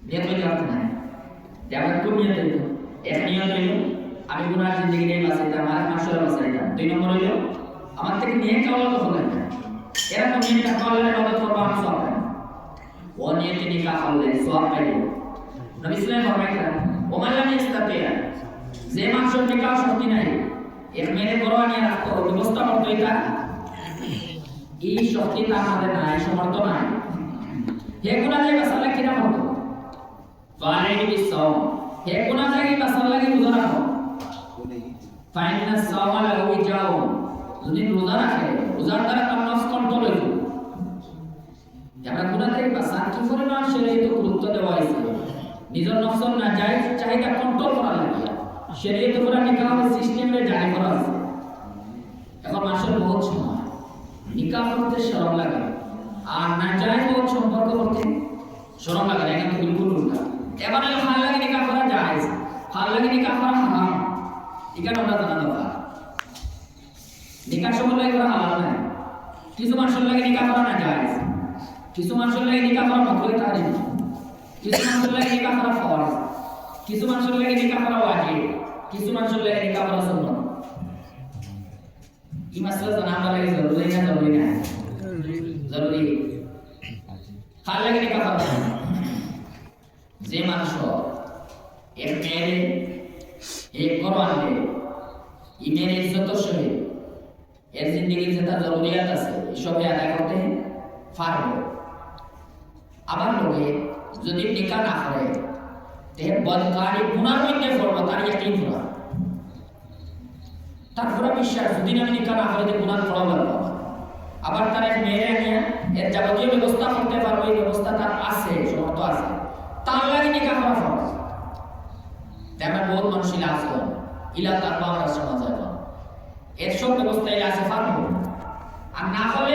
নিয়ত হইতে পারত না যে আমার খুব নিয়ত হইতো। এক নিয়ত হইল আমি গুনার জিন্দগি নিয়ে বাঁচাইতাম, আমার মাসুরা বাঁচাইতাম। 2 নম্বর হইল আমার থেকে নিয়ে কাওলা তো হলো না, এরকম নিয়তটা করলে মদত করবো আমি সব পাই। ও নিয়তে নিকাহ করলে সব পাইল। নবী ইসলাম ফরমাইলেন ওমান লাম ইস্তাতিয়া, যে মানুষের নিকাহ শক্তি নাই, এক মেরে পরোয়া নিয়ে রাখতো ব্যবস্থা করতো, এটা এই শক্তি তার আমাদের নাই, সমর্থ নাই। হে গুনাহ থেকে বাঁচার লাগে কিনা করতো ফালাইহি বিসসাওম, হে গুনাহ থেকে বাঁচার লাগে রোজা রাখো। ফাইন্না সাওমা লাহু ইজাউ, যদি রোজা রাখে রোজার দ্বারা তার নফস কন্ট্রোল হইতো। আমরা গুনাহ থেকে বাঁচার কি পরিমাণ শরীয়তে গুরুত্ব দেওয়া হয়েছে, নিজের নফসের নাজায়েজ চাহিদা কন্ট্রোল করা লাগে। শরীয়তে পুরো নিকাহের সিস্টেমে জারি করা আছে। এখন মাসের বহুত সময় নিকাহ করতে শরম লাগে, আর নাজায়েজ বহুত সম্পর্ক করতে শরম লাগে। এখন তো বিলকুল উল্টা। এবার হাল লাগে নিকাহ করা জায়েজ, হাল লাগে নিকাহ করা হারাম। এখানে আমরা জানা দরকার নিকাহ সম্পর্কে করা হালাল নাই। কিছু মানুষের লাগে নিকাহ করা না জায়েজ, কিছু মানুষের লাগে নিকাহ করা মাকরুহ তাহরিম, কিছু মানুষের লাগে নিকাহ করা ফরজ, কিছু মানুষের লাগে নিকাহ করা ওয়াজিব, কিছু মানুষের লাগে নিকাহ করা সুন্নাত। এই মাসলা জানা আমরা লাগে জরুরি না? জরুরি না, জরুরি। কার লাগে নিকাহ করা? যে মানুষ এক মেয়েরে এক ঘর আনলে এই মেয়ের ইজ্জতের সহিত এর জিন্দগির যে তার জরুরিয়াত আছে এসবে আদায় করতে পারবে। আবার লোকে যদি নিকাহ না করে তেহে বদকারি গুনার মধ্যে পড়বো, তার ইয়াকিন পুরা, তার পুরা বিশ্বাস যদি আমি নিকাহ না করে যে গুনার ফল পাবো। আবার তার এক মেয়ে নিয়ে এর যাবতীয় ব্যবস্থা করতে পারবো, এই ব্যবস্থা তার আছে, সমর্থ আছে, তার লাগে নিকাহ করা ফরজ। আমরা বহুত মানুষ ইলা আছে, ইলা তার বাবার সমাজ এর সব ব্যবস্থা ইলা আছে পারবো, আর না হলে